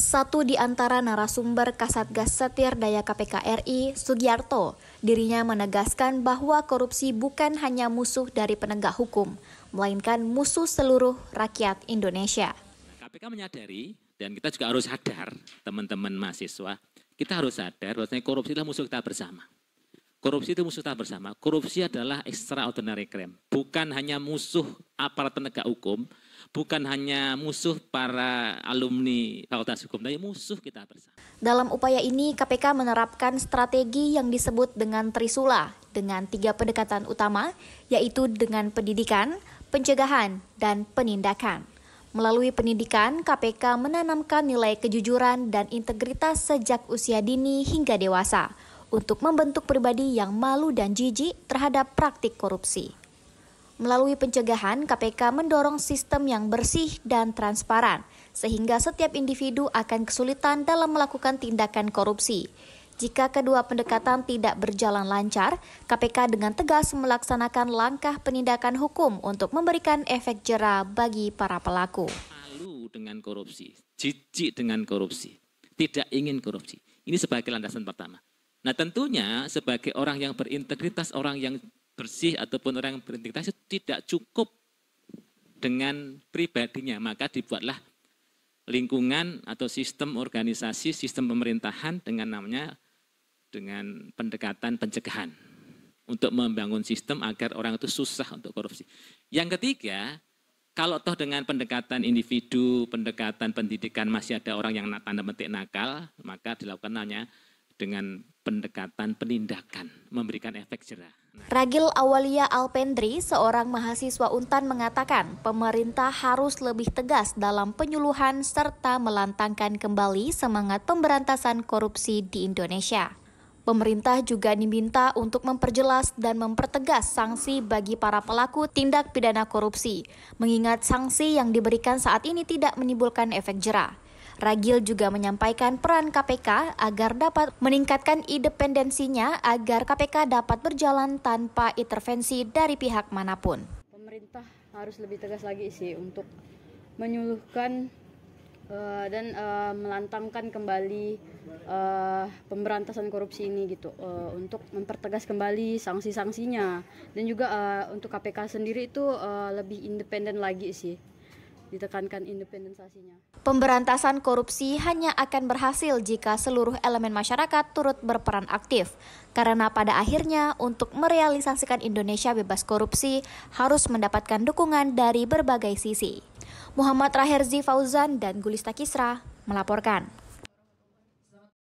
Satu di antara narasumber Kasatgas Setir Daya KPK RI, Sugiarto, dirinya menegaskan bahwa korupsi bukan hanya musuh dari penegak hukum, melainkan musuh seluruh rakyat Indonesia. KPK menyadari, dan kita juga harus sadar, teman-teman mahasiswa, kita harus sadar bahwasanya korupsi adalah musuh kita bersama. Korupsi itu musuh kita bersama. Korupsi adalah extraordinary crime. Bukan hanya musuh aparat penegak hukum, bukan hanya musuh para alumni Fakultas Hukum, tapi musuh kita bersama. Dalam upaya ini, KPK menerapkan strategi yang disebut dengan Trisula dengan 3 pendekatan utama, yaitu dengan pendidikan, pencegahan, dan penindakan. Melalui pendidikan, KPK menanamkan nilai kejujuran dan integritas sejak usia dini hingga dewasa untuk membentuk pribadi yang malu dan jijik terhadap praktik korupsi. Melalui pencegahan, KPK mendorong sistem yang bersih dan transparan, sehingga setiap individu akan kesulitan dalam melakukan tindakan korupsi. Jika kedua pendekatan tidak berjalan lancar, KPK dengan tegas melaksanakan langkah penindakan hukum untuk memberikan efek jera bagi para pelaku. Malu dengan korupsi, jijik dengan korupsi, tidak ingin korupsi. Ini sebagai landasan pertama. Nah tentunya sebagai orang yang berintegritas, orang yang bersih ataupun orang yang berintegritas itu tidak cukup dengan pribadinya, maka dibuatlah lingkungan atau sistem organisasi, sistem pemerintahan dengan namanya dengan pendekatan pencegahan untuk membangun sistem agar orang itu susah untuk korupsi. Yang ketiga, kalau toh dengan pendekatan individu, pendekatan pendidikan masih ada orang yang tanda petik nakal, maka dilakukan hanya dengan pendekatan penindakan, memberikan efek jera. Ragil Awalia Alpendri, seorang mahasiswa Untan mengatakan pemerintah harus lebih tegas dalam penyuluhan serta melantangkan kembali semangat pemberantasan korupsi di Indonesia. Pemerintah juga diminta untuk memperjelas dan mempertegas sanksi bagi para pelaku tindak pidana korupsi, mengingat sanksi yang diberikan saat ini tidak menimbulkan efek jera. Ragil juga menyampaikan peran KPK agar dapat meningkatkan independensinya agar KPK dapat berjalan tanpa intervensi dari pihak manapun. Pemerintah harus lebih tegas lagi sih untuk menyuluhkan dan melantangkan kembali pemberantasan korupsi ini gitu, untuk mempertegas kembali sanksi-sanksinya dan juga untuk KPK sendiri itu lebih independen lagi sih. Ditekankan independensasinya. Pemberantasan korupsi hanya akan berhasil jika seluruh elemen masyarakat turut berperan aktif. Karena pada akhirnya untuk merealisasikan Indonesia bebas korupsi harus mendapatkan dukungan dari berbagai sisi. Muhammad Raherzi Fauzan dan Gulista Kisra melaporkan.